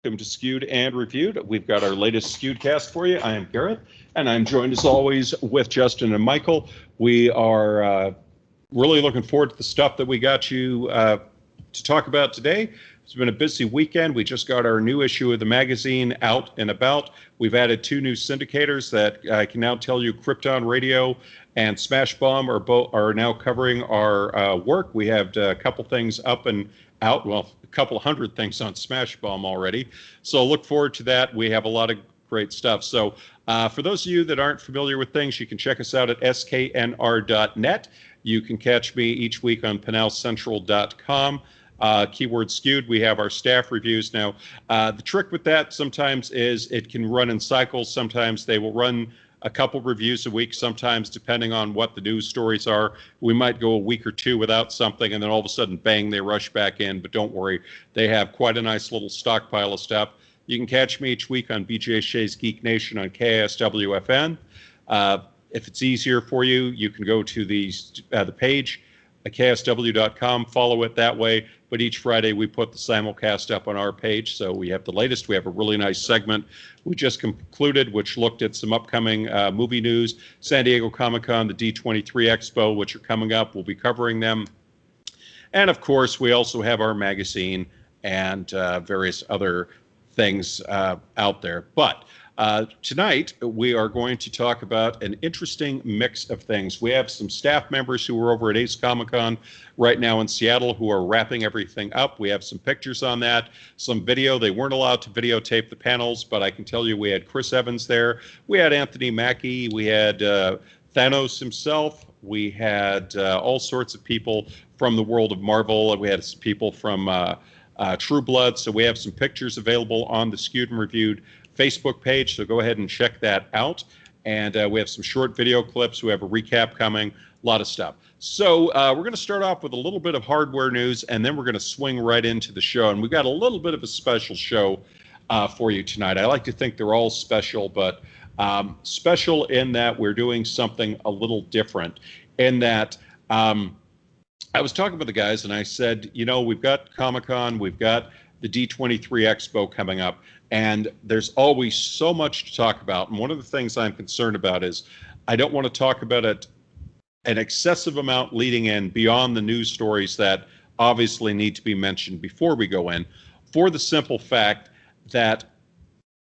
Welcome to Skewed and Reviewed. We've got our latest Skewedcast for you. I am Gareth, and I'm joined as always with Justin and Michael. We are really looking forward to the stuff that we got you to talk about today. It's been a busy weekend. We just got our new issue of the magazine out and about. We've added two new syndicators that I can now tell you Krypton Radio and Smash Bomb are now covering our work. We have a couple things up and out. Well, a couple hundred things on Smash Bomb already. So look forward to that. We have a lot of great stuff. So for those of you that aren't familiar with things, you can check us out at sknr.net. You can catch me each week on panelcentral.com. Keyword skewed. We have our staff reviews now. The trick with that sometimes is it can run in cycles. Sometimes they will run a couple reviews a week. Sometimes, depending on what the news stories are, we might go a week or two without something, and then all of a sudden, bang, they rush back in. But don't worry, they have quite a nice little stockpile of stuff. You can catch me each week on BJ Shea's Geek Nation on KSWFN. If it's easier for you, you can go to the page at ksw.com, follow it that way. But each Friday we put the simulcast up on our page, so we have the latest. We have a really nice segment we just concluded, which looked at some upcoming movie news. San Diego Comic-Con, the D23 Expo, which are coming up. We'll be covering them. And, of course, we also have our magazine and various other things out there. But tonight, we are going to talk about an interesting mix of things. We have some staff members who are over at Ace Comic-Con right now in Seattle who are wrapping everything up. We have some pictures on that, some video. They weren't allowed to videotape the panels, but I can tell you we had Chris Evans there. We had Anthony Mackie. We had Thanos himself. We had all sorts of people from the world of Marvel. We had people from True Blood. So we have some pictures available on the Skewed and Reviewed Facebook page, so go ahead and check that out. And we have some short video clips. We have a recap coming, a lot of stuff. So we're going to start off with a little bit of hardware news, and then we're going to swing right into the show. And we've got a little bit of a special show for you tonight. I like to think they're all special, but special in that we're doing something a little different. In that I was talking with the guys, and I said, you know, we've got Comic-Con, we've got the D23 Expo coming up, and there's always so much to talk about. And one of the things I'm concerned about is I don't want to talk about it an excessive amount leading in beyond the news stories that obviously need to be mentioned before we go in, for the simple fact that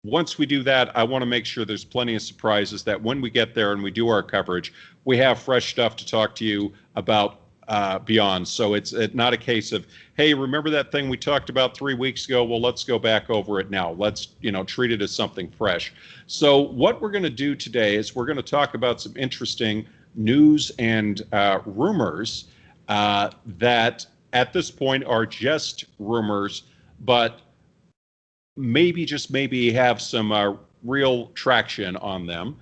once we do that, I want to make sure there's plenty of surprises, that when we get there and we do our coverage, we have fresh stuff to talk to you about beyond. So it's not a case of, hey, remember that thing we talked about 3 weeks ago? Well, let's go back over it now. Let's, treat it as something fresh. So what we're going to do today is we're going to talk about some interesting news and rumors that at this point are just rumors, but maybe, just maybe, have some real traction on them.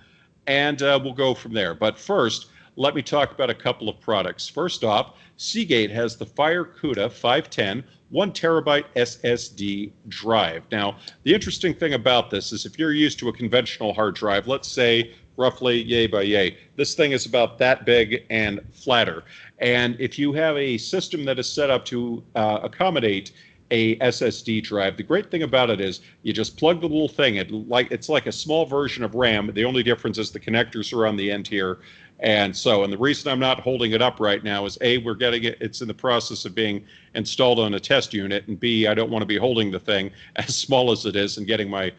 And we'll go from there. But first, let me talk about a couple of products. First off, Seagate has the Firecuda 510 1 terabyte SSD drive. Now, the interesting thing about this is if you're used to a conventional hard drive, let's say roughly yay by yay, this thing is about that big and flatter. And if you have a system that is set up to accommodate a SSD drive, the great thing about it is you just plug the little thing. It's like a small version of RAM. The only difference is the connectors are on the end here. And the reason I'm not holding it up right now is A, we're getting it, it's in the process of being installed on a test unit, and B, I don't want to be holding the thing as small as it is and getting my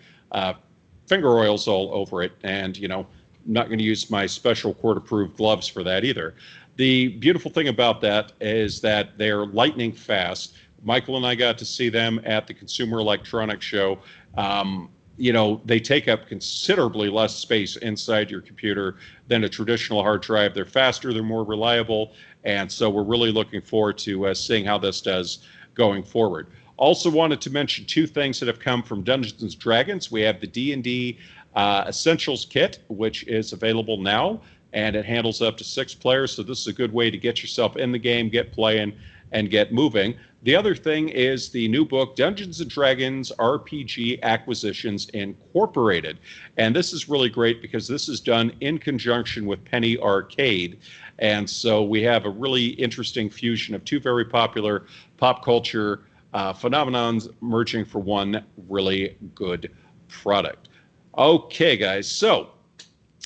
finger oils all over it. And, I'm not going to use my special court-approved gloves for that either. The beautiful thing about that is that they're lightning fast. Michael and I got to see them at the Consumer Electronics Show. They take up considerably less space inside your computer than a traditional hard drive. They're faster, they're more reliable, and so we're really looking forward to seeing how this does going forward. Also wanted to mention two things that have come from Dungeons & Dragons. We have the D&D Essentials Kit, which is available now, and it handles up to 6 players, so this is a good way to get yourself in the game, get playing, and get moving. The other thing is the new book, Dungeons & Dragons RPG Acquisitions Incorporated. And this is really great because this is done in conjunction with Penny Arcade. And so we have a really interesting fusion of two very popular pop culture phenomenons merging for one really good product. Okay, guys, so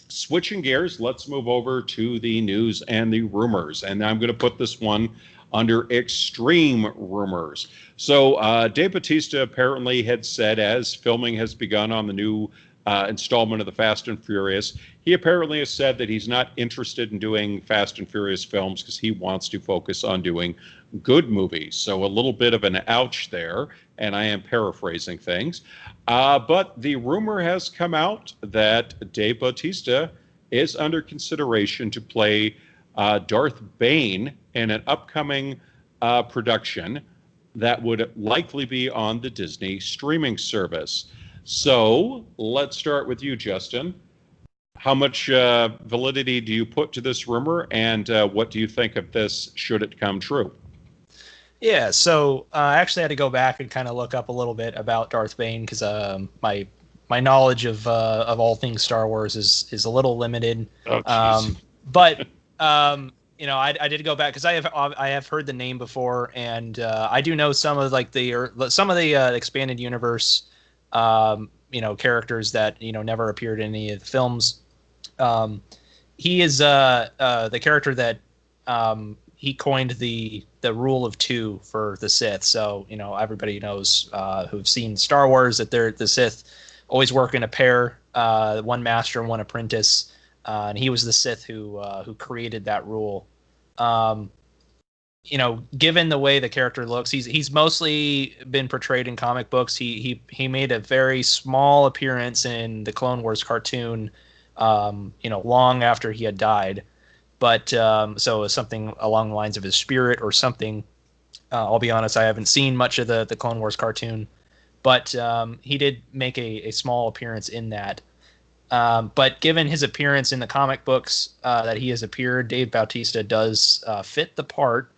switching gears, let's move over to the news and the rumors. And I'm going to put this one under extreme rumors. So Dave Bautista apparently had said, as filming has begun on the new installment of the Fast and Furious, he apparently has said that he's not interested in doing Fast and Furious films because he wants to focus on doing good movies. So a little bit of an ouch there, and I am paraphrasing things. But the rumor has come out that Dave Bautista is under consideration to play Darth Bane in an upcoming production that would likely be on the Disney streaming service. So let's start with you, Justin. How much validity do you put to this rumor, and what do you think of this should it come true? Yeah, so I actually had to go back and kind of look up a little bit about Darth Bane because my knowledge of all things Star Wars is a little limited. Oh, but I did go back because I have heard the name before, and I do know some of the expanded universe characters that never appeared in any of the films. He is the character that he coined the rule of two for the Sith. So everybody knows who've seen Star Wars that the Sith always work in a pair, one master and one apprentice, and he was the Sith who created that rule. Given the way the character looks, he's mostly been portrayed in comic books. He made a very small appearance in the Clone Wars cartoon, long after he had died. But so something along the lines of his spirit or something. I'll be honest, I haven't seen much of the Clone Wars cartoon, but he did make a small appearance in that. But given his appearance in the comic books that he has appeared, Dave Bautista does fit the part.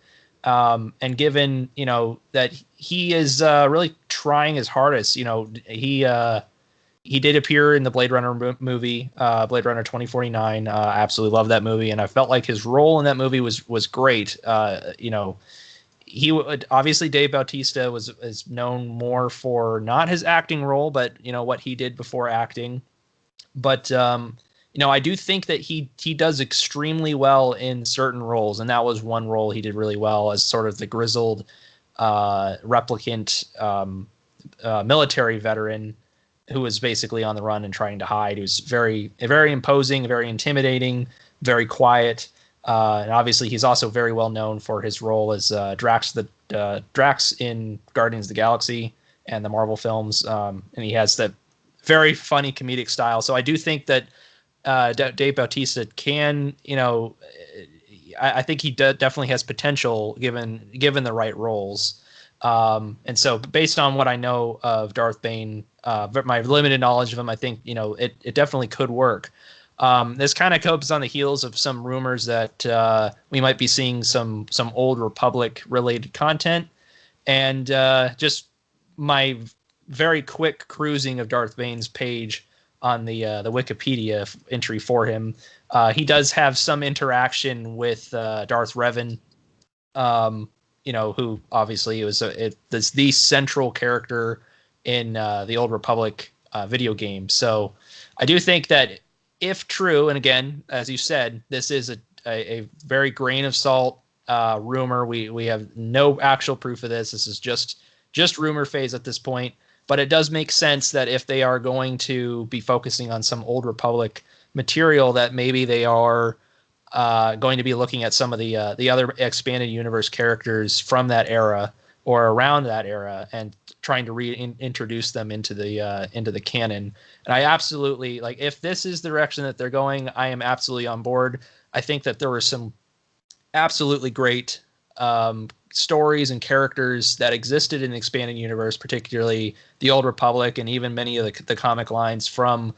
And given, that he is really trying his hardest, he did appear in the Blade Runner movie, Blade Runner 2049. I absolutely love that movie, and I felt like his role in that movie was great. He would obviously Dave Bautista is known more for not his acting role, but what he did before acting. But I do think that he does extremely well in certain roles, and that was one role he did really well as sort of the grizzled replicant military veteran who was basically on the run and trying to hide. He was very, very imposing, very intimidating, very quiet. And obviously, he's also very well known for his role as Drax in Guardians of the Galaxy and the Marvel films. And he has that very funny comedic style. So I do think that Dave Bautista can, I think he definitely has potential given the right roles. And so based on what I know of Darth Bane, my limited knowledge of him, I think, it definitely could work. This kind of comes on the heels of some rumors that we might be seeing some Old Republic related content, and just my very quick cruising of Darth Bane's page on the Wikipedia entry for him. He does have some interaction with Darth Revan, who obviously was the central character in the Old Republic video game. So I do think that if true, and again, as you said, this is a very grain of salt rumor. We have no actual proof of this. This is just rumor phase at this point. But it does make sense that if they are going to be focusing on some Old Republic material, that maybe they are going to be looking at some of the other expanded universe characters from that era or around that era and trying to reintroduce them into the canon. And I absolutely, if this is the direction that they're going, I am absolutely on board. I think that there were some absolutely great stories and characters that existed in the expanded universe, particularly the Old Republic and even many of the comic lines from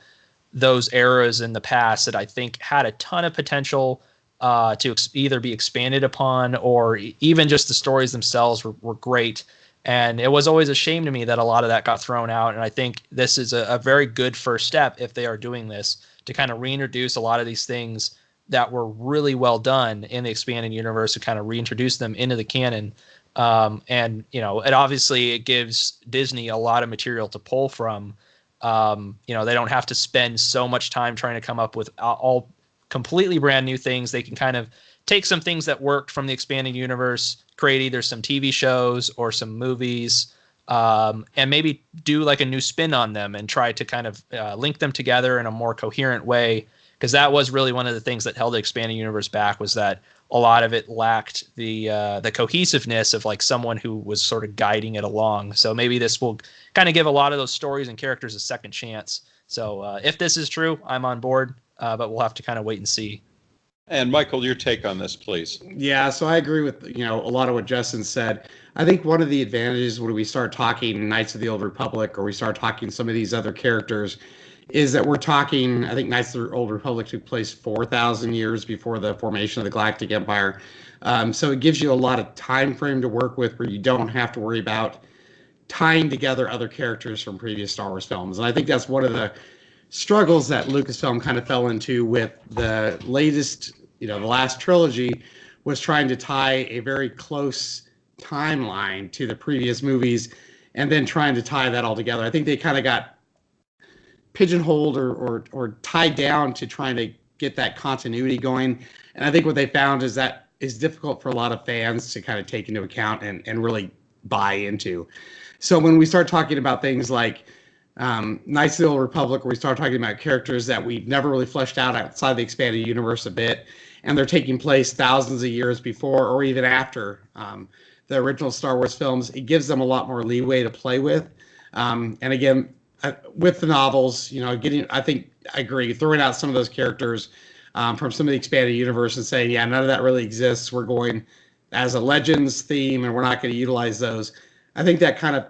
those eras in the past that I think had a ton of potential to either be expanded upon, or even just the stories themselves were great. And it was always a shame to me that a lot of that got thrown out. And I think this is a very good first step, if they are doing this, to kind of reintroduce a lot of these things that were really well done in the expanded universe, to kind of reintroduce them into the canon. And it gives Disney a lot of material to pull from. They don't have to spend so much time trying to come up with all completely brand new things. They can kind of take some things that worked from the expanded universe, create either some TV shows or some movies, and maybe do like a new spin on them and try to kind of link them together in a more coherent way. Because that was really one of the things that held the expanded universe back, was that a lot of it lacked the cohesiveness of like someone who was sort of guiding it along. So maybe this will kind of give a lot of those stories and characters a second chance. So if this is true, I'm on board, but we'll have to kind of wait and see. And Michael, your take on this, please. Yeah, so I agree with a lot of what Justin said. I think one of the advantages when we start talking Knights of the Old Republic, or we start talking some of these other characters, is that we're talking, I think Knights of the Old Republic took place 4,000 years before the formation of the Galactic Empire. So it gives you a lot of time frame to work with, where you don't have to worry about tying together other characters from previous Star Wars films. And I think that's one of the struggles that Lucasfilm kind of fell into with the latest, the last trilogy, was trying to tie a very close timeline to the previous movies and then trying to tie that all together. I think they kind of got pigeonholed or tied down to trying to get that continuity going. And I think what they found is that is difficult for a lot of fans to kind of take into account and really buy into. So when we start talking about things like Knights of the Old Republic, where we start talking about characters that we've never really fleshed out outside the expanded universe a bit, and they're taking place thousands of years before or even after the original Star Wars films, it gives them a lot more leeway to play with. And again, with the novels, I think I agree, throwing out some of those characters from some of the expanded universe and saying, yeah, none of that really exists. We're going as a Legends theme, and we're not going to utilize those. I think that kind of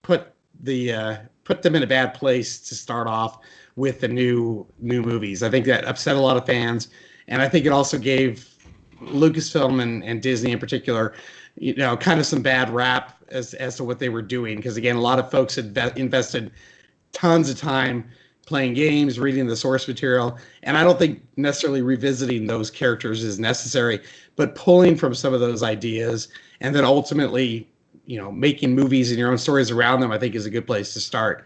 put them in a bad place to start off with the new movies. I think that upset a lot of fans, and I think it also gave Lucasfilm and Disney in particular, kind of some bad rap as to what they were doing. Because again, a lot of folks had invested tons of time playing games, reading the source material, and I don't think necessarily revisiting those characters is necessary, but pulling from some of those ideas and then ultimately, making movies and your own stories around them, I think is a good place to start.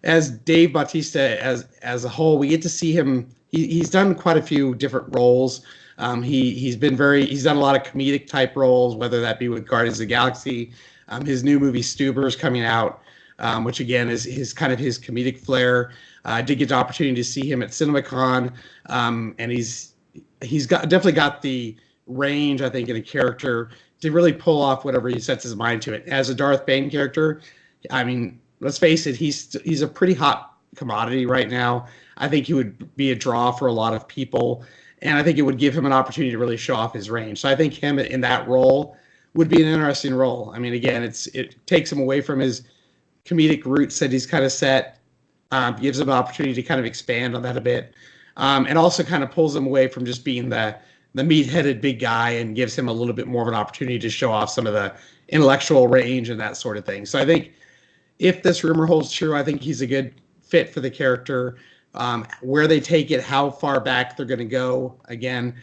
As Dave Bautista, as a whole, we get to see him. He's done quite a few different roles. He's done a lot of comedic type roles, whether that be with Guardians of the Galaxy. His new movie Stuber is coming out, which again is his kind of his comedic flair. I did get the opportunity to see him at CinemaCon, and he's definitely got the range, I think, in a character to really pull off whatever he sets his mind to it. As a Darth Bane character, I mean, let's face it, he's a pretty hot commodity right now. I think he would be a draw for a lot of people, and I think it would give him an opportunity to really show off his range. So I think him in that role would be an interesting role. I mean, again, it takes him away from his comedic roots that he's kind of set, gives him an opportunity to kind of expand on that a bit, and also kind of pulls him away from just being the meat-headed big guy and gives him a little bit more of an opportunity to show off some of the intellectual range and that sort of thing. So I think if this rumor holds true, I think he's a good fit for the character. Where they take it, how far back they're going to go. Again,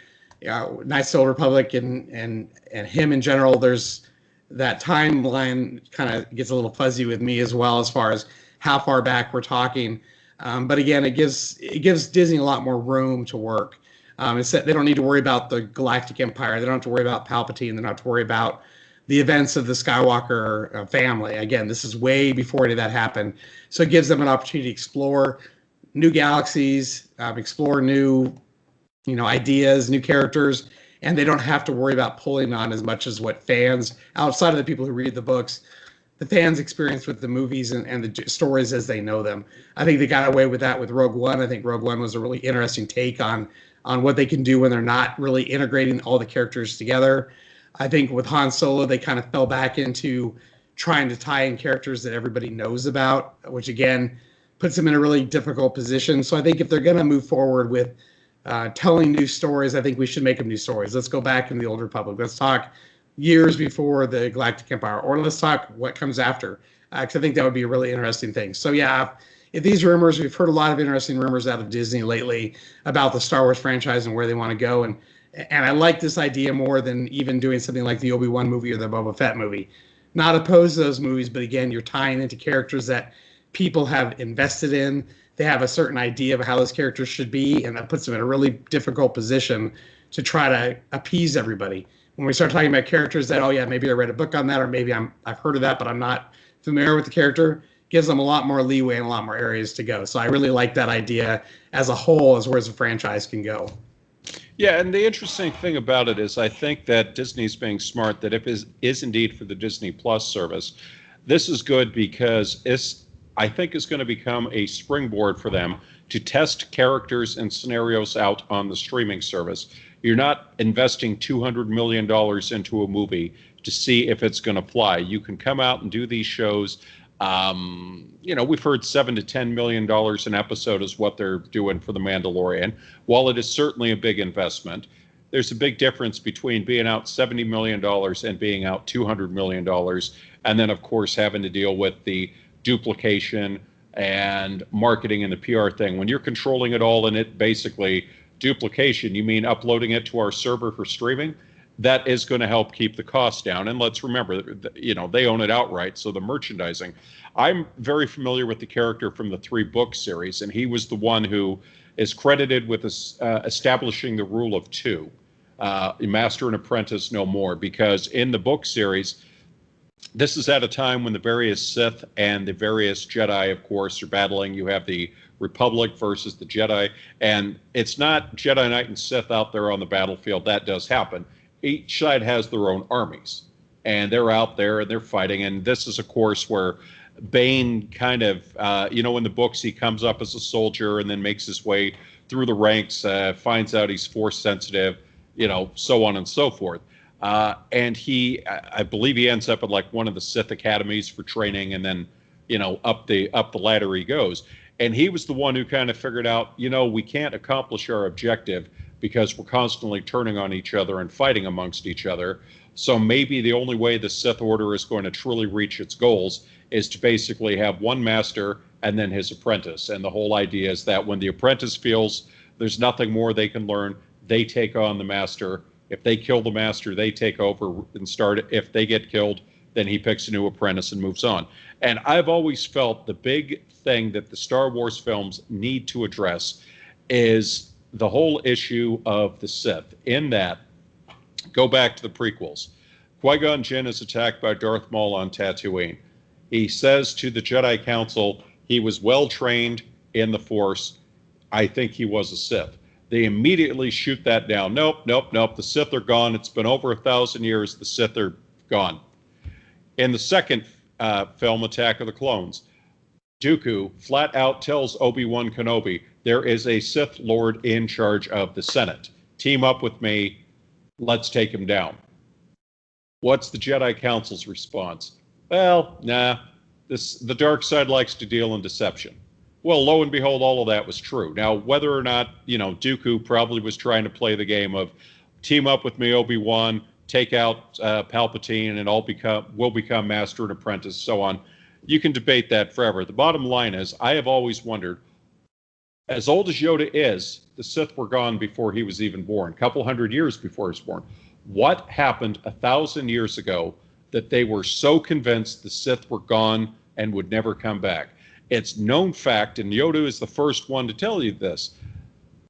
Knights of the Old Republic and him in general, there's that timeline kind of gets a little fuzzy with me as well as far as how far back we're talking. But again, it gives Disney a lot more room to work. They don't need to worry about the Galactic Empire. They don't have to worry about Palpatine. They don't have to worry about the events of the Skywalker family. Again, this is way before any of that happened. So it gives them an opportunity to explore new galaxies, explore new, ideas, new characters, and they don't have to worry about pulling on as much as what fans, outside of the people who read the books, the fans experience with the movies and the stories as they know them. I think they got away with that with Rogue One. I think Rogue One was a really interesting take on what they can do when they're not really integrating all the characters together. I think with Han Solo, they kind of fell back into trying to tie in characters that everybody knows about, which again puts them in a really difficult position. So I think if they're going to move forward with telling new stories, I think we should make them new stories. Let's go back in the Old Republic. Let's talk years before the Galactic Empire, or let's talk what comes after. Because I think that would be a really interesting thing. So yeah, if these rumors, we've heard a lot of interesting rumors out of Disney lately about the Star Wars franchise and where they want to go. And And I like this idea more than even doing something like the Obi-Wan movie or the Boba Fett movie. Not opposed to those movies, but again, you're tying into characters that people have invested in. They have a certain idea of how those characters should be, and that puts them in a really difficult position to try to appease everybody. When we start talking about characters that, oh yeah, maybe I read a book on that, or maybe I've heard of that, but I'm not familiar with the character, gives them a lot more leeway and a lot more areas to go. So I really like that idea as a whole, as where the franchise can go. Yeah, and the interesting thing about it is I think that Disney's being smart, that if it is indeed for the Disney Plus service, this is good because I think is going to become a springboard for them to test characters and scenarios out on the streaming service. You're not investing $200 million into a movie to see if it's going to fly. You can come out and do these shows. We've heard $7 to $10 million an episode is what they're doing for The Mandalorian. While it is certainly a big investment, there's a big difference between being out $70 million and being out $200 million. And then, of course, having to deal with the duplication and marketing and the PR thing. When you're controlling it all and it basically duplication, you mean uploading it to our server for streaming? That is going to help keep the cost down. And let's remember, they own it outright. So the merchandising, I'm very familiar with the character from the 3-book series, and he was the one who is credited with establishing the rule of 2, master and apprentice no more, because in the book series, this is at a time when the various Sith and the various Jedi, of course, are battling. You have the Republic versus the Jedi, and it's not Jedi Knight and Sith out there on the battlefield. That does happen. Each side has their own armies, and they're out there and they're fighting. And this is, of course, where Bane kind of, in the books, he comes up as a soldier and then makes his way through the ranks, finds out he's force sensitive, so on and so forth. And I believe he ends up at like one of the Sith academies for training, and then, up the ladder he goes. And he was the one who kind of figured out, we can't accomplish our objective because we're constantly turning on each other and fighting amongst each other. So maybe the only way the Sith Order is going to truly reach its goals is to basically have one master and then his apprentice. And the whole idea is that when the apprentice feels there's nothing more they can learn, they take on the master. If they kill the master, they take over and start. If they get killed, then he picks a new apprentice and moves on. And I've always felt the big thing that the Star Wars films need to address is the whole issue of the Sith. In that, go back to the prequels. Qui-Gon Jinn is attacked by Darth Maul on Tatooine. He says to the Jedi Council, he was well trained in the Force. I think he was a Sith. They immediately shoot that down. Nope. The Sith are gone. It's been over 1,000 years. The Sith are gone. In the second film, Attack of the Clones, Dooku flat out tells Obi-Wan Kenobi, there is a Sith Lord in charge of the Senate. Team up with me. Let's take him down. What's the Jedi Council's response? Well, nah, the dark side likes to deal in deception. Well, lo and behold, all of that was true. Now, whether or not, Dooku probably was trying to play the game of team up with me, Obi-Wan, take out Palpatine, and we'll become master and apprentice, so on. You can debate that forever. The bottom line is, I have always wondered, as old as Yoda is, the Sith were gone before he was even born, a couple hundred years before he was born. What happened 1,000 years ago that they were so convinced the Sith were gone and would never come back? It's known fact, and Yoda is the first one to tell you this,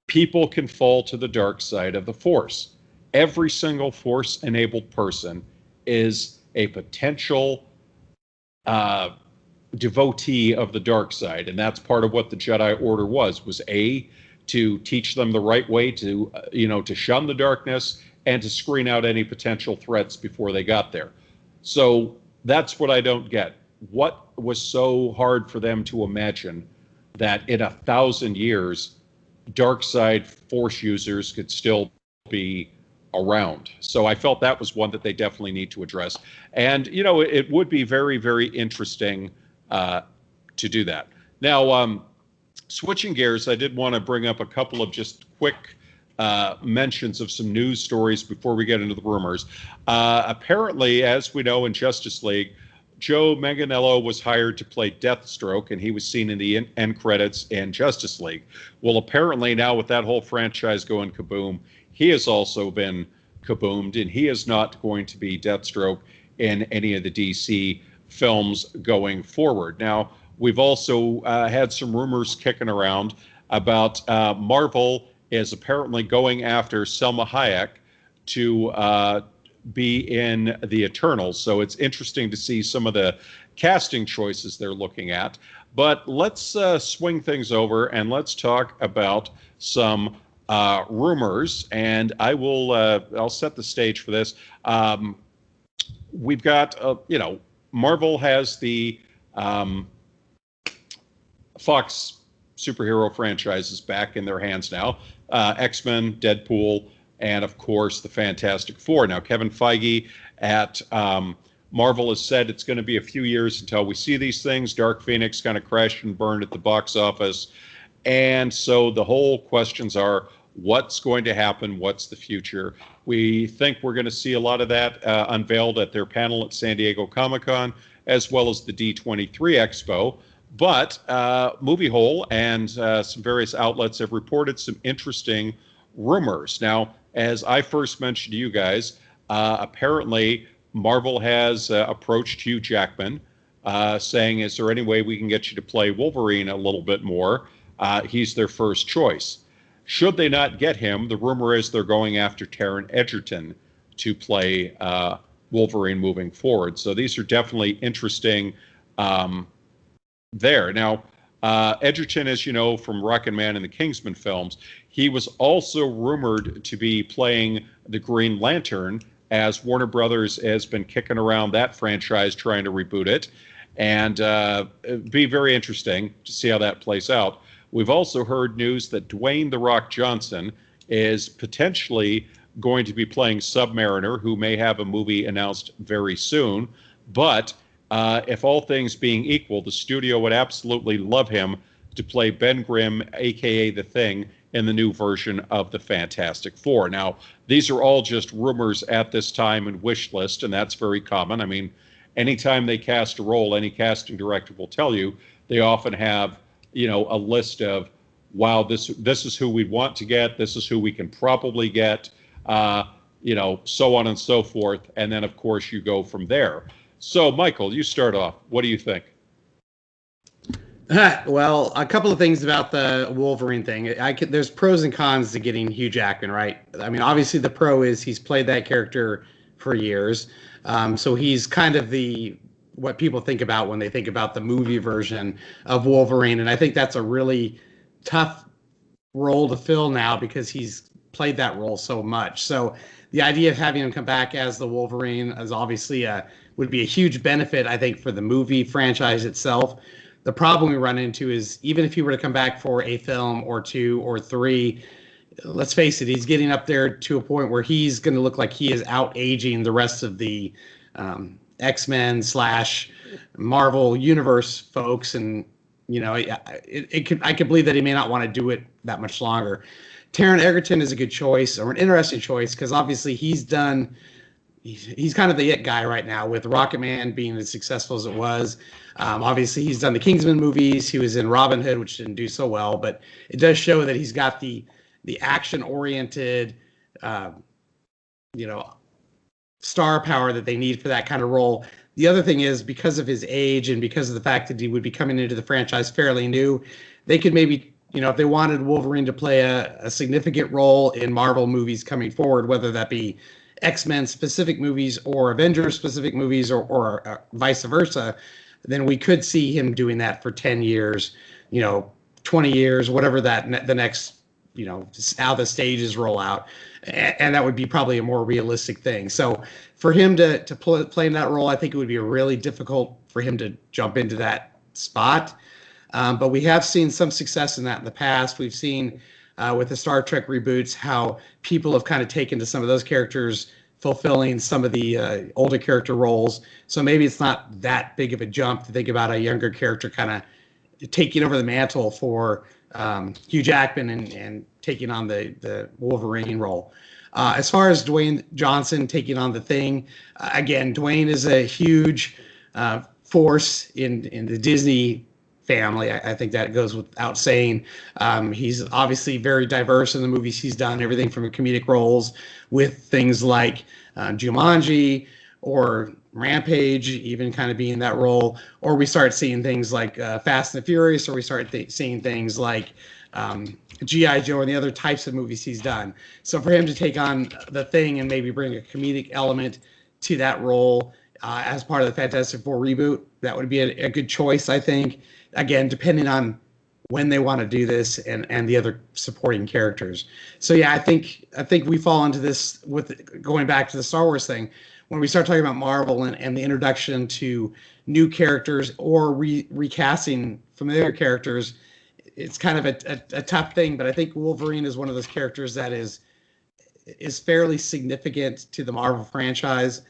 people can fall to the dark side of the Force. Every single Force-enabled person is a potential devotee of the dark side, and that's part of what the Jedi Order was to teach them the right way to shun the darkness and to screen out any potential threats before they got there. So that's what I don't get. What was so hard for them to imagine that in 1,000 years, dark side Force users could still be around? So I felt that was one that they definitely need to address. And, it would be very, very interesting to do that. Now, switching gears, I did want to bring up a couple of just quick mentions of some news stories before we get into the rumors. Apparently, as we know in Justice League, Joe Manganiello was hired to play Deathstroke, and he was seen in the end credits in Justice League. Well, apparently now with that whole franchise going kaboom, he has also been kaboomed, and he is not going to be Deathstroke in any of the DC films going forward. Now, we've also had some rumors kicking around about Marvel is apparently going after Selma Hayek to be in the Eternals. So it's interesting to see some of the casting choices they're looking at. But let's swing things over and let's talk about some rumors. And I'll set the stage for this. We've got, Marvel has the Fox superhero franchises back in their hands now. X-Men, Deadpool, and of course the Fantastic Four. Now, Kevin Feige at Marvel has said it's going to be a few years until we see these things. Dark Phoenix kind of crashed and burned at the box office. And so the whole questions are, what's going to happen? What's the future? We think we're going to see a lot of that unveiled at their panel at San Diego Comic-Con, as well as the D23 Expo. But Movie Hole and some various outlets have reported some interesting rumors. Now, as I first mentioned to you guys, apparently Marvel has approached Hugh Jackman, saying, is there any way we can get you to play Wolverine a little bit more? He's their first choice. Should they not get him, the rumor is they're going after Taron Egerton to play Wolverine moving forward. So these are definitely interesting there. Now, Egerton, as you know, from Rocket Man and the Kingsman films, he was also rumored to be playing the Green Lantern, as Warner Brothers has been kicking around that franchise trying to reboot it. And it'd be very interesting to see how that plays out. We've also heard news that Dwayne "The Rock" Johnson is potentially going to be playing Submariner, who may have a movie announced very soon. But if all things being equal, the studio would absolutely love him to play Ben Grimm, a.k.a. The Thing, in the new version of the Fantastic Four. Now, these are all just rumors at this time and wish list, and that's very common. I mean, anytime they cast a role, any casting director will tell you, they often have, a list of, wow, this is who we want to get, this is who we can probably get, so on and so forth. And then, of course, you go from there. So, Michael, you start off. What do you think? Well, a couple of things about the Wolverine thing. There's pros and cons to getting Hugh Jackman, right? I mean, obviously the pro is he's played that character for years. So he's kind of what people think about when they think about the movie version of Wolverine. And I think that's a really tough role to fill now because he's played that role so much. So the idea of having him come back as the Wolverine is obviously would be a huge benefit, I think, for the movie franchise itself. The problem we run into is even if he were to come back for a film or two or three, let's face it, he's getting up there to a point where he's going to look like he is out-aging the rest of the X-Men / Marvel universe folks. And, I could believe that he may not want to do it that much longer. Taron Egerton is a good choice, or an interesting choice, because obviously he's kind of the it guy right now, with Rocket Man being as successful as it was. Obviously, he's done the Kingsman movies. He was in Robin Hood, which didn't do so well, but it does show that he's got the action-oriented, star power that they need for that kind of role. The other thing is, because of his age and because of the fact that he would be coming into the franchise fairly new, they could maybe, if they wanted Wolverine to play a significant role in Marvel movies coming forward, whether that be X-Men specific movies or Avengers specific movies or vice versa, then we could see him doing that for 10 years, 20 years, whatever the next, how the stages roll out. And that would be probably a more realistic thing. So for him to play in that role, I think it would be really difficult for him to jump into that spot. But we have seen some success in that in the past. We've seen with the Star Trek reboots how people have kind of taken to some of those characters fulfilling some of the older character roles. So maybe it's not that big of a jump to think about a younger character kind of taking over the mantle for Hugh Jackman and taking on the Wolverine role. As far as Dwayne Johnson taking on the Thing, again, Dwayne is a huge force in the Disney family. I think that goes without saying. He's obviously very diverse in the movies he's done, everything from comedic roles with things like Jumanji or Rampage, even kind of being that role, or we start seeing things like Fast and the Furious, or we start seeing things like G.I. Joe and the other types of movies he's done. So for him to take on The Thing and maybe bring a comedic element to that role as part of the Fantastic Four reboot, that would be a good choice, I think. Again, depending on when they want to do this and the other supporting characters. So yeah, I think we fall into this with going back to the Star Wars thing. When we start talking about Marvel and the introduction to new characters or recasting familiar characters, it's kind of a tough thing. But I think Wolverine is one of those characters that is fairly significant to the Marvel franchise,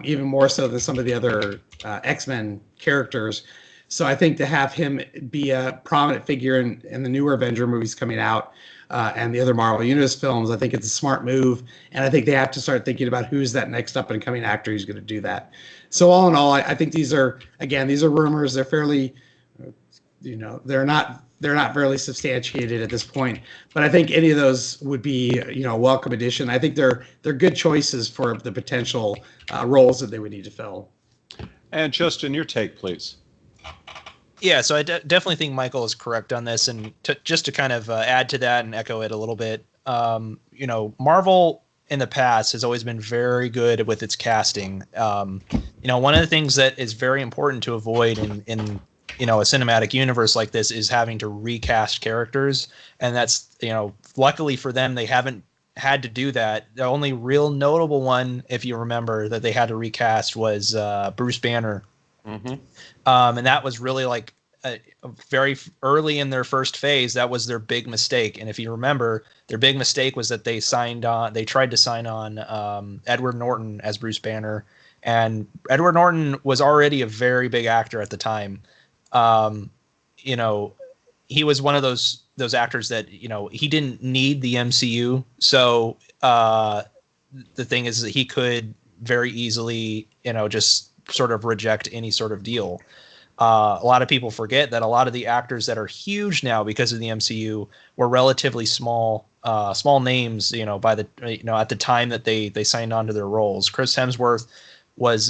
even more so than some of the other X-Men characters. So I think to have him be a prominent figure in the newer Avenger movies coming out and the other Marvel Universe films, I think it's a smart move. And I think they have to start thinking about who's that next up and coming actor who's going to do that. So all in all, I think these are rumors. They're fairly, they're not fairly substantiated at this point. But I think any of those would be, a welcome addition. I think they're good choices for the potential roles that they would need to fill. And Justin, your take, please. Yeah, so I definitely think Michael is correct on this, and just to kind of add to that and echo it a little bit, Marvel in the past has always been very good with its casting. One of the things that is very important to avoid in a cinematic universe like this is having to recast characters, and that's luckily for them they haven't had to do that. The only real notable one, if you remember, that they had to recast was Bruce Banner. Mm-hmm. And that was really like very early in their first phase. That was their big mistake. And if you remember, their big mistake was that they tried to sign on Edward Norton as Bruce Banner. And Edward Norton was already a very big actor at the time. He was one of those actors that, he didn't need the MCU. So the thing is that he could very easily, just sort of reject any sort of deal. A lot of people forget that a lot of the actors that are huge now because of the MCU were relatively small names, by the, at the time that they signed on to their roles. Chris Hemsworth was,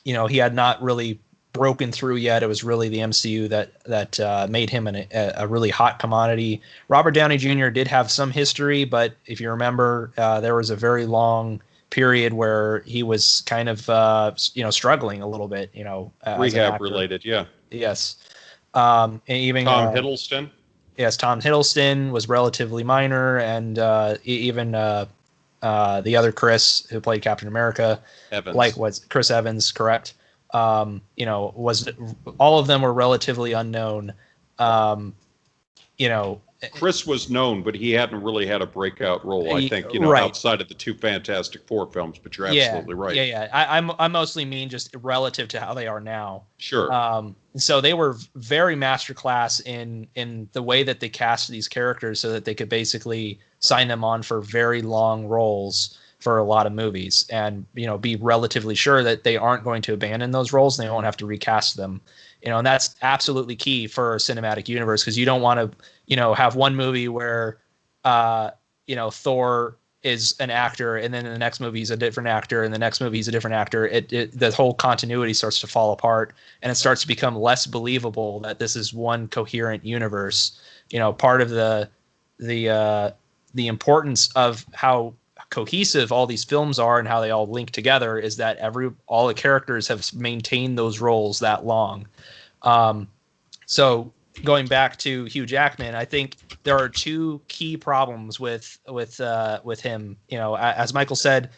he had not really broken through yet. It was really the MCU that made him a really hot commodity. Robert Downey Jr. did have some history, but if you remember, there was a very long period where he was kind of struggling a little bit, rehab related. Yeah. Yes. And even Tom Hiddleston. Yes. Tom Hiddleston was relatively minor. And even the other Chris who played Captain America, was Chris Evans. Correct. Was all of them were relatively unknown. Chris was known, but he hadn't really had a breakout role, I think, right. outside of the two Fantastic Four films, but you're absolutely right. Yeah. I mostly mean just relative to how they are now. Sure. So they were very masterclass in the way that they cast these characters so that they could basically sign them on for very long roles for a lot of movies and, be relatively sure that they aren't going to abandon those roles and they won't have to recast them. And that's absolutely key for a cinematic universe because you don't want to, have one movie where, Thor is an actor and then in the next movie he's a different actor and the next movie he's a different actor. The whole continuity starts to fall apart and it starts to become less believable that this is one coherent universe. Part of the importance of how cohesive all these films are and how they all link together is that all the characters have maintained those roles that long. So going back to Hugh Jackman, I think there are two key problems with him. As Michael said,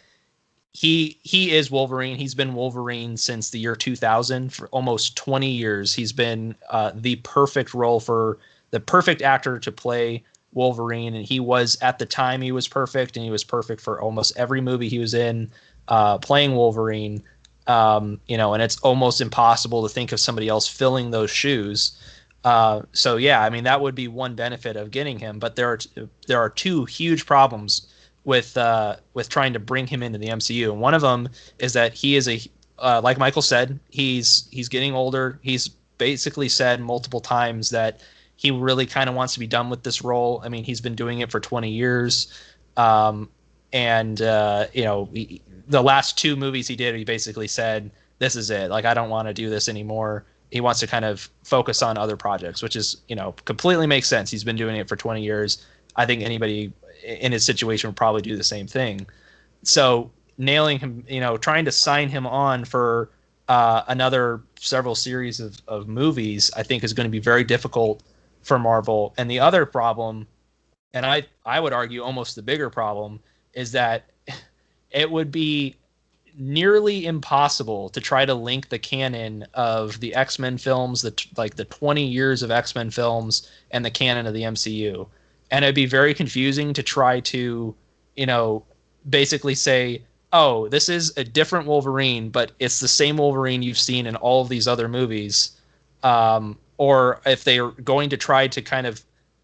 he is Wolverine. He's been Wolverine since the year 2000 for almost 20 years. He's been the perfect role for the perfect actor to play Wolverine, and he was at the time he was perfect, and he was perfect for almost every movie he was in playing Wolverine. And it's almost impossible to think of somebody else filling those shoes. So yeah, I mean that would be one benefit of getting him, but there are two huge problems with trying to bring him into the MCU, and one of them is that he is like Michael said, he's getting older. He's basically said multiple times that he really kind of wants to be done with this role. I mean, he's been doing it for 20 years. The last 2 movies he did, he basically said, this is it. Like, I don't want to do this anymore. He wants to kind of focus on other projects, which is, completely makes sense. He's been doing it for 20 years. I think anybody in his situation would probably do the same thing. So nailing him, trying to sign him on for another several series of movies, I think is going to be very difficult for Marvel. And the other problem, and I would argue almost the bigger problem, is that it would be nearly impossible to try to link the canon of the X-Men films, the 20 years of X-Men films, and the canon of the MCU. And it'd be very confusing to try to, basically say, oh, this is a different Wolverine, but it's the same Wolverine you've seen in all of these other movies. Or if they're going to try to kind of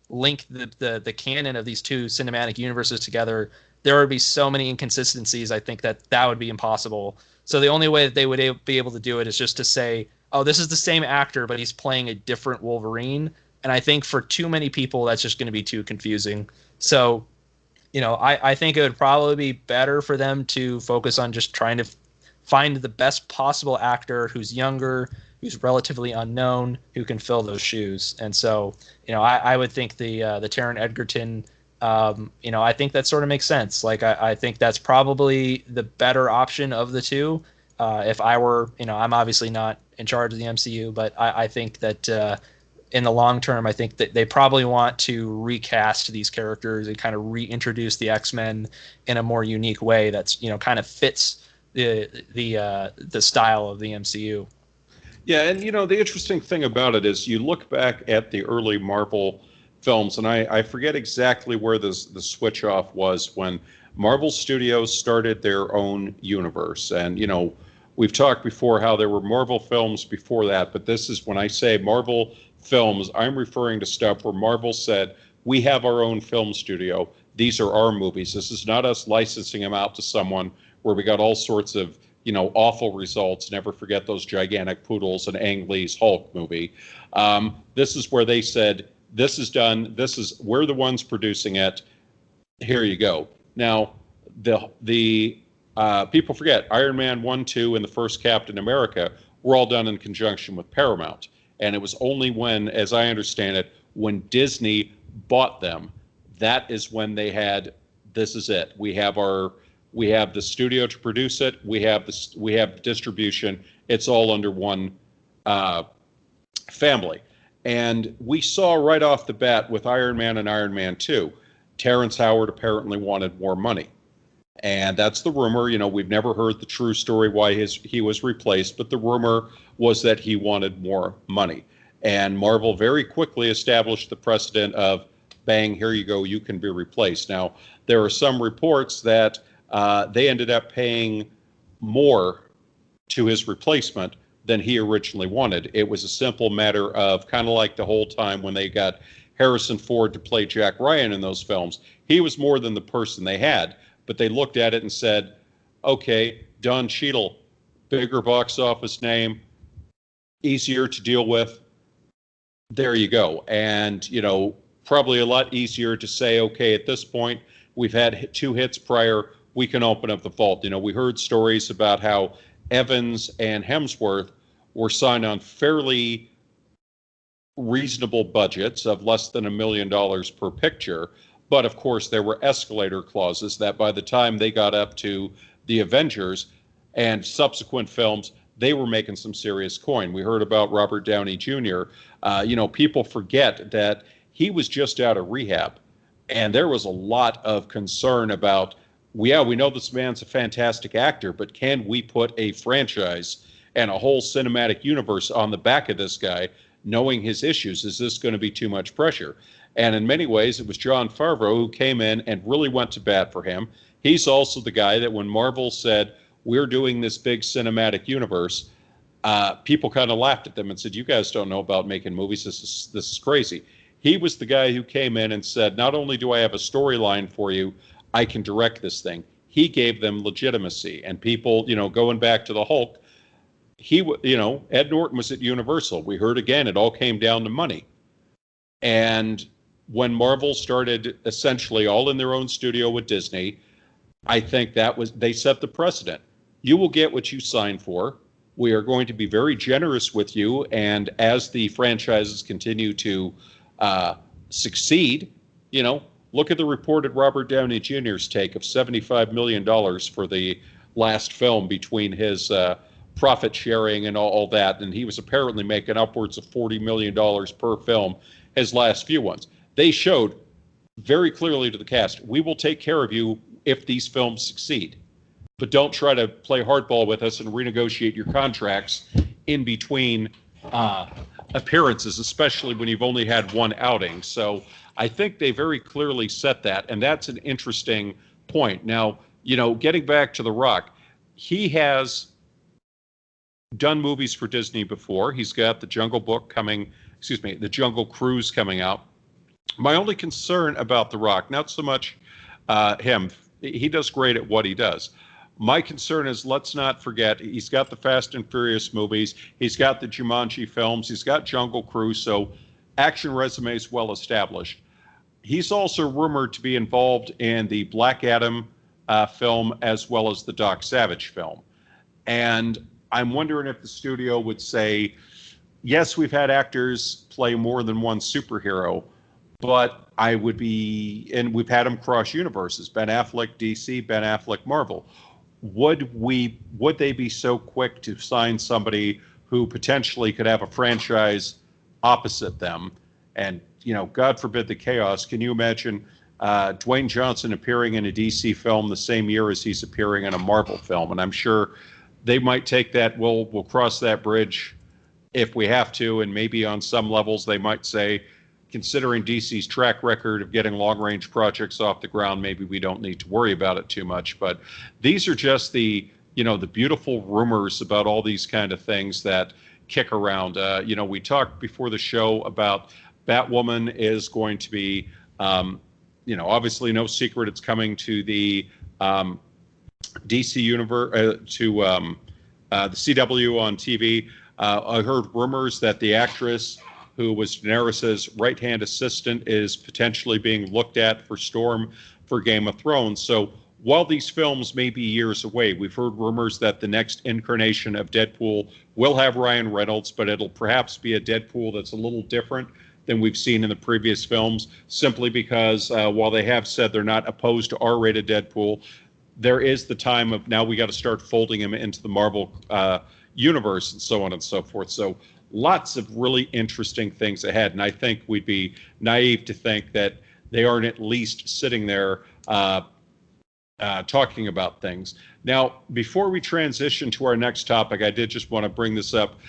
link the canon of these 2 cinematic universes together, there would be so many inconsistencies. I think that would be impossible. So the only way that they would be able to do it is just to say, oh, this is the same actor, but he's playing a different Wolverine. And I think for too many people, that's just going to be too confusing. So, I think it would probably be better for them to focus on just trying to find the best possible actor who's younger, who's relatively unknown, who can fill those shoes. And so, I would think the Taron Egerton, I think that sort of makes sense. Like, I think that's probably the better option of the 2. If I were, I'm obviously not in charge of the MCU, but I think that in the long term, I think that they probably want to recast these characters and kind of reintroduce the X-Men in a more unique way that's, kind of fits the style of the MCU. Yeah, and the interesting thing about it is you look back at the early Marvel films, and I forget exactly where the switch off was when Marvel Studios started their own universe. And we've talked before how there were Marvel films before that, but this is when I say Marvel films, I'm referring to stuff where Marvel said, we have our own film studio. These are our movies. This is not us licensing them out to someone where we got all sorts of awful results. Never forget those gigantic poodles in Ang Lee's Hulk movie. This is where they said, this is done. We're the ones producing it. Here you go. Now, the people forget Iron Man 1, 2, and the first Captain America were all done in conjunction with Paramount. And it was only when, as I understand it, when Disney bought them, that is when they had, this is it. We have the studio to produce it. We have distribution. It's all under one family. And we saw right off the bat with Iron Man and Iron Man 2, Terrence Howard apparently wanted more money. And that's the rumor. We've never heard the true story why he was replaced, but the rumor was that he wanted more money. And Marvel very quickly established the precedent of, bang, here you go, you can be replaced. Now, there are some reports that they ended up paying more to his replacement than he originally wanted. It was a simple matter of kind of like the whole time when they got Harrison Ford to play Jack Ryan in those films. He was more than the person they had, but they looked at it and said, okay, Don Cheadle, bigger box office name, easier to deal with. There you go. And, probably a lot easier to say, okay, at this point, we've had 2 hits prior, we can open up the vault. We heard stories about how Evans and Hemsworth were signed on fairly reasonable budgets of less than $1 million per picture. But of course, there were escalator clauses that by the time they got up to the Avengers and subsequent films, they were making some serious coin. We heard about Robert Downey Jr. People forget that he was just out of rehab. And there was a lot of concern about, we know this man's a fantastic actor, but can we put a franchise and a whole cinematic universe on the back of this guy, knowing his issues? Is this going to be too much pressure? And in many ways, it was Jon Favreau who came in and really went to bat for him. He's also the guy that when Marvel said, we're doing this big cinematic universe, people kind of laughed at them and said, you guys don't know about making movies. This is crazy. He was the guy who came in and said, not only do I have a storyline for you, I can direct this thing. He gave them legitimacy. And people, going back to the Hulk, Ed Norton was at Universal. We heard again, it all came down to money. And when Marvel started essentially all in their own studio with Disney, I think they set the precedent. You will get what you sign for. We are going to be very generous with you. And as the franchises continue to succeed, look at the reported Robert Downey Jr.'s take of $75 million for the last film between his profit sharing and all that. And he was apparently making upwards of $40 million per film, his last few ones. They showed very clearly to the cast, we will take care of you if these films succeed. But don't try to play hardball with us and renegotiate your contracts in between appearances, especially when you've only had one outing. So I think they very clearly set that, and that's an interesting point. Now, getting back to The Rock, he has done movies for Disney before. He's got the Jungle Cruise coming out. My only concern about The Rock, not so much him, he does great at what he does. My concern is, let's not forget, he's got the Fast and Furious movies, he's got the Jumanji films, he's got Jungle Cruise, so action resume is well established. He's also rumored to be involved in the Black Adam film as well as the Doc Savage film. And I'm wondering if the studio would say, yes, we've had actors play more than one superhero, but and we've had them cross universes, Ben Affleck DC, Ben Affleck Marvel. Would they be so quick to sign somebody who potentially could have a franchise opposite them? And, God forbid the chaos. Can you imagine Dwayne Johnson appearing in a DC film the same year as he's appearing in a Marvel film? And I'm sure they might take that, we'll cross that bridge if we have to, and maybe on some levels they might say, considering DC's track record of getting long-range projects off the ground, maybe we don't need to worry about it too much. But these are just the beautiful rumors about all these kind of things that kick around. We talked before the show about Batwoman is going to be, obviously no secret it's coming to the DC universe, to the CW on TV. I heard rumors that the actress who was Daenerys' right-hand assistant is potentially being looked at for Storm for Game of Thrones. So while these films may be years away, we've heard rumors that the next incarnation of Deadpool will have Ryan Reynolds, but it'll perhaps be a Deadpool that's a little different than we've seen in the previous films, simply because while they have said they're not opposed to R-rated Deadpool, there is the time of now we got to start folding him into the Marvel universe and so on and so forth. So lots of really interesting things ahead. And I think we'd be naive to think that they aren't at least sitting there talking about things. Now, before we transition to our next topic, I did just want to bring this up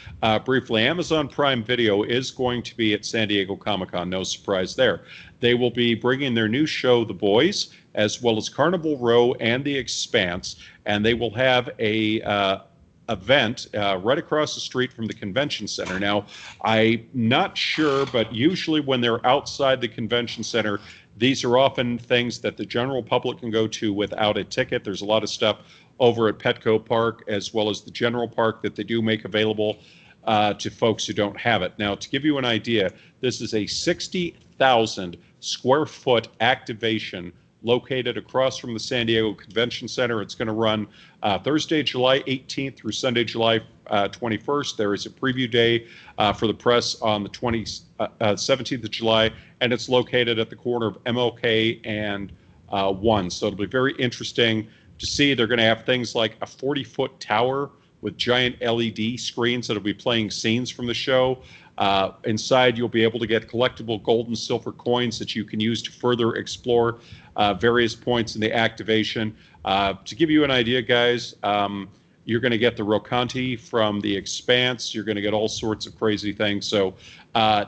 briefly. Amazon Prime Video is going to be at San Diego Comic-Con. No surprise there. They will be bringing their new show, The Boys, as well as Carnival Row and The Expanse, and they will have a event right across the street from the convention center. Now, I'm not sure, but usually when they're outside the convention center, these are often things that the general public can go to without a ticket. There's a lot of stuff over at Petco Park as well as the general park that they do make available to folks who don't have it. Now, to give you an idea, this is a 60,000 square foot activation located across from the San Diego Convention Center. It's going to run Thursday, July 18th through Sunday, July 21st. There is a preview day for the press on the 17th of July, and it's located at the corner of MLK and 1. So it'll be very interesting to see. They're going to have things like a 40-foot tower with giant LED screens that'll be playing scenes from the show. Inside, you'll be able to get collectible gold and silver coins that you can use to further explore various points in the activation. To give you an idea, guys, you're going to get the Rocanti from The Expanse. You're going to get all sorts of crazy things. So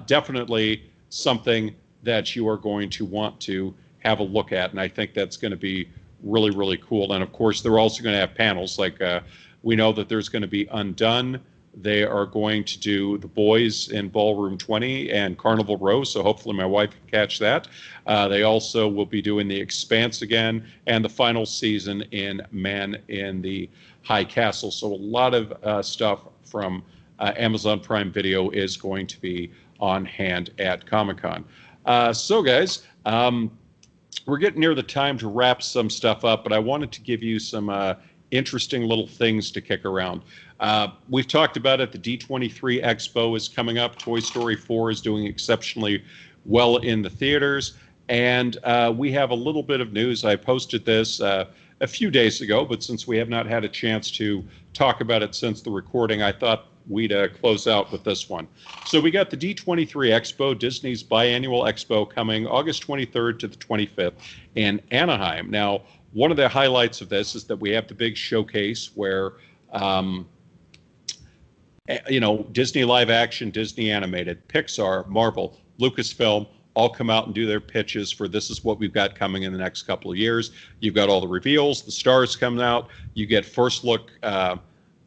definitely something that you are going to want to have a look at. And I think that's going to be really, really cool. And, of course, they're also going to have panels. Like we know that there's going to be Undone They are going to do The Boys in Ballroom 20 and Carnival Row, so hopefully my wife can catch that. They also will be doing The Expanse again and the final season in Man in the High Castle. So a lot of stuff from Amazon Prime Video is going to be on hand at Comic-Con. So guys, we're getting near the time to wrap some stuff up, but I wanted to give you some interesting little things to kick around. We've talked about it. The D23 Expo is coming up. Toy Story 4 is doing exceptionally well in the theaters. And we have a little bit of news. I posted this a few days ago, but since we have not had a chance to talk about it since the recording, I thought we'd close out with this one. So we got the D23 Expo, Disney's biannual expo, coming August 23rd to the 25th in Anaheim. Now, one of the highlights of this is that we have the big showcase where, Disney live action, Disney animated, Pixar, Marvel, Lucasfilm, all come out and do their pitches for this is what we've got coming in the next couple of years. You've got all the reveals, the stars coming out. You get first look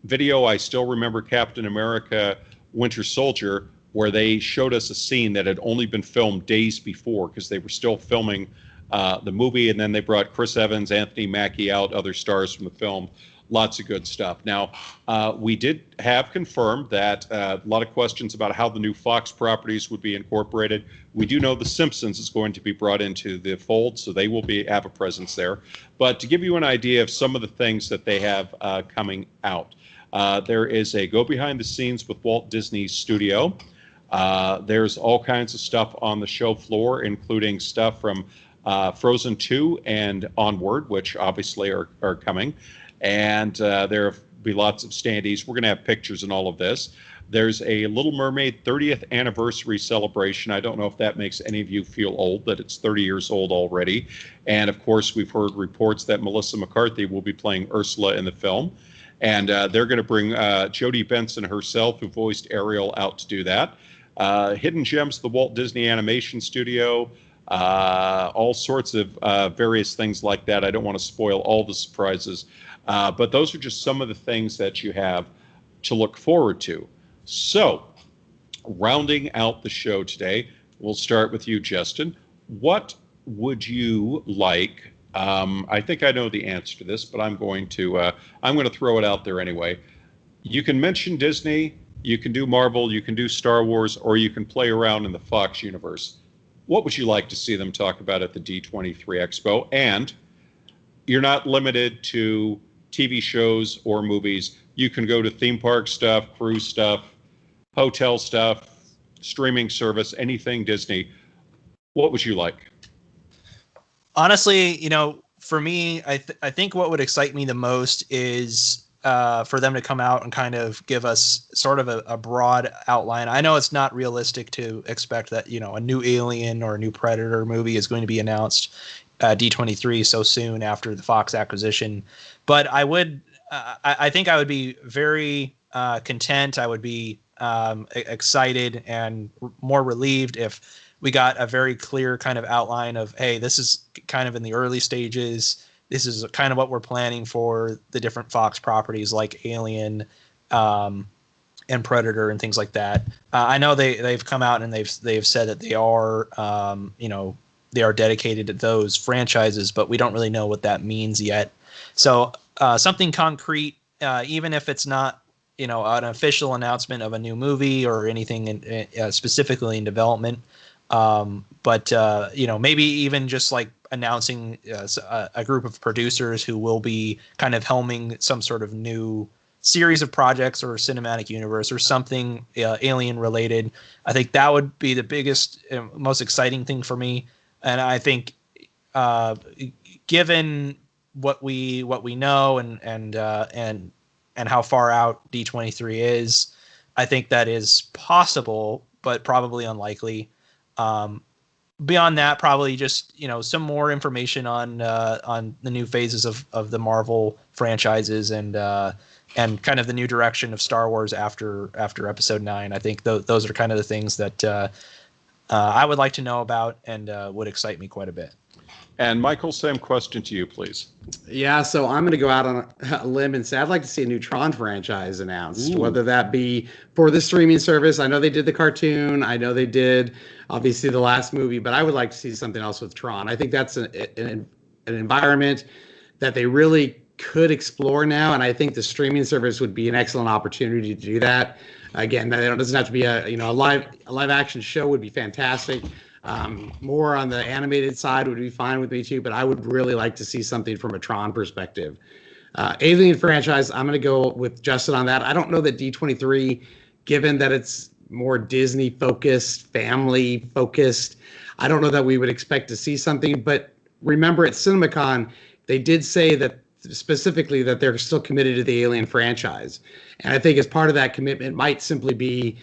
video. I still remember Captain America Winter Soldier, where they showed us a scene that had only been filmed days before because they were still filming the movie, and then they brought Chris Evans, Anthony Mackie out, other stars from the film. Lots of good stuff. Now, we did have confirmed that a lot of questions about how the new Fox properties would be incorporated. We do know The Simpsons is going to be brought into the fold, so they will have a presence there. But to give you an idea of some of the things that they have coming out, there is a go behind the scenes with Walt Disney Studio. There's all kinds of stuff on the show floor, including stuff from Frozen 2 and onward, which obviously are coming. And there will be lots of standees. We're going to have pictures and all of this. There's a Little Mermaid 30th anniversary celebration. I don't know if that makes any of you feel old, that it's 30 years old already. And of course, we've heard reports that Melissa McCarthy will be playing Ursula in the film. And they're going to bring Jodie Benson herself, who voiced Ariel, out to do that. Hidden Gems, the Walt Disney Animation Studio, all sorts of various things like that. I don't want to spoil all the surprises. But those are just some of the things that you have to look forward to. So, rounding out the show today, we'll start with you, Justin. What would you like? I think I know the answer to this, but I'm going to throw it out there anyway. You can mention Disney, you can do Marvel, you can do Star Wars, or you can play around in the Fox universe. What would you like to see them talk about at the D23 Expo? And you're not limited to TV shows or movies. You can go to theme park stuff, cruise stuff, hotel stuff, streaming service, anything Disney. What would you like? Honestly, for me, I think what would excite me the most is for them to come out and kind of give us sort of a broad outline. I know it's not realistic to expect that, a new Alien or a new Predator movie is going to be announced D23 so soon after the Fox acquisition. But I think I would be very content. I would be excited and more relieved if we got a very clear kind of outline of, hey, this is kind of in the early stages. This is kind of what we're planning for the different Fox properties like Alien and Predator and things like that. I know they've come out and they've said that they are they are dedicated to those franchises, but we don't really know what that means yet. So something concrete, even if it's not an official announcement of a new movie or anything specifically in development. But maybe even just like announcing a group of producers who will be kind of helming some sort of new series of projects or cinematic universe or something alien related. I think that would be the biggest, most exciting thing for me. And I think, given what we know and how far out D23 is, I think that is possible, but probably unlikely. Beyond that, probably just some more information on the new phases of the Marvel franchises and kind of the new direction of Star Wars after Episode 9. I think those are kind of the things that I would like to know about and would excite me quite a bit. And Michael, same question to you, please. Yeah, so I'm going to go out on a limb and say I'd like to see a new Tron franchise announced, Ooh. whether that be for the streaming service. I know they did the cartoon. I know they did, obviously, the last movie, but I would like to see something else with Tron. I think that's an environment that they really could explore now, and I think the streaming service would be an excellent opportunity to do that. Again, it doesn't have to be a live action show would be fantastic. More on the animated side would be fine with me too, but I would really like to see something from a Tron perspective. Alien franchise, I'm going to go with Justin on that. I don't know that D23, given that it's more Disney focused, family focused, I don't know that we would expect to see something. But remember at CinemaCon, they did say that specifically that they're still committed to the Alien franchise. And I think as part of that commitment might simply be,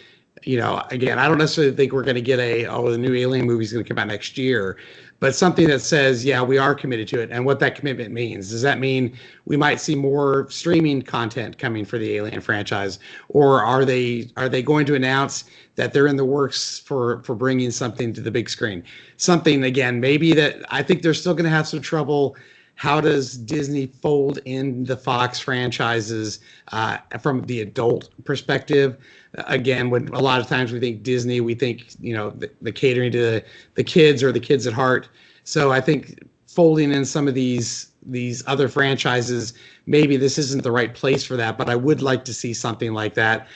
again, I don't necessarily think we're going to get the new Alien movie is going to come out next year, but something that says, yeah, we are committed to it, and what that commitment means. Does that mean we might see more streaming content coming for the Alien franchise, or are they going to announce that they're in the works for bringing something to the big screen? Something, again, maybe that I think they're still going to have some trouble. How does Disney fold in the Fox franchises from the adult perspective? Again, when a lot of times we think Disney, we think, the catering to the kids or the kids at heart. So I think folding in some of these other franchises, maybe this isn't the right place for that, but I would like to see something like that.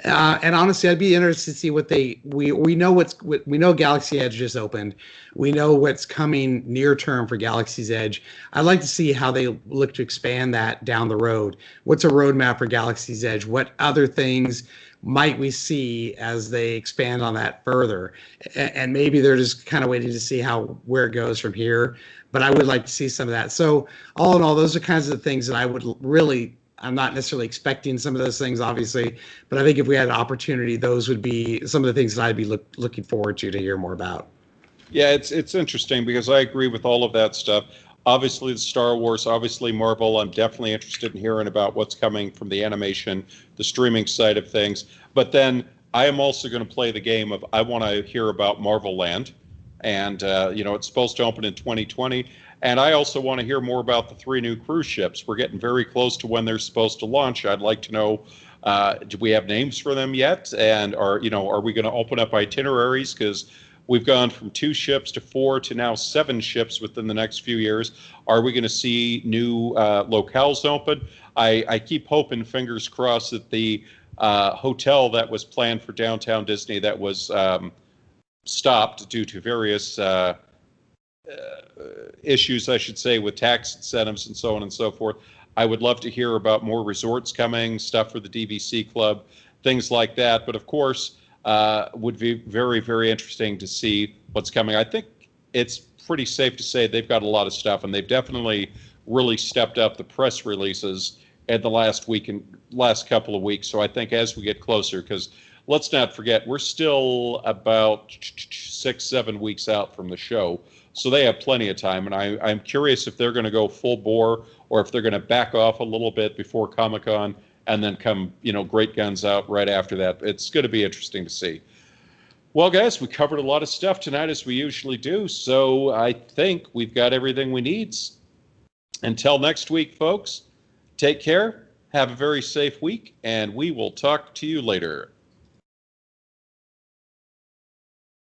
And honestly, I'd be interested to see what we know Galaxy Edge just opened. We know what's coming near term for Galaxy's Edge. I'd like to see how they look to expand that down the road. What's a roadmap for Galaxy's Edge? What other things might we see as they expand on that further? And maybe they're just kind of waiting to see where it goes from here. But I would like to see some of that. So all in all, those are kinds of things that I would really. I'm not necessarily expecting some of those things, obviously, but I think if we had an opportunity, those would be some of the things that I'd be looking forward to hear more about. Yeah, it's interesting because I agree with all of that stuff. Obviously, the Star Wars, obviously Marvel. I'm definitely interested in hearing about what's coming from the animation, the streaming side of things. But then I am also going to play the game of I want to hear about Marvel Land, and it's supposed to open in 2020. And I also want to hear more about the 3 new cruise ships. We're getting very close to when they're supposed to launch. I'd like to know, do we have names for them yet? And are we going to open up itineraries? Because we've gone from 2 ships to 4 to now 7 ships within the next few years. Are we going to see new locales open? I keep hoping, fingers crossed, that the hotel that was planned for downtown Disney that was stopped due to various issues, I should say, with tax incentives and so on and so forth. I would love to hear about more resorts coming, stuff for the DVC Club, things like that. But of course, would be very, very interesting to see what's coming. I think it's pretty safe to say they've got a lot of stuff, and they've definitely really stepped up the press releases in the last couple of weeks. So I think as we get closer, because let's not forget, we're still about 6-7 weeks out from the show. So they have plenty of time, and I'm curious if they're going to go full bore or if they're going to back off a little bit before Comic-Con and then come, great guns out right after that. It's going to be interesting to see. Well, guys, we covered a lot of stuff tonight, as we usually do, so I think we've got everything we need. Until next week, folks, take care, have a very safe week, and we will talk to you later.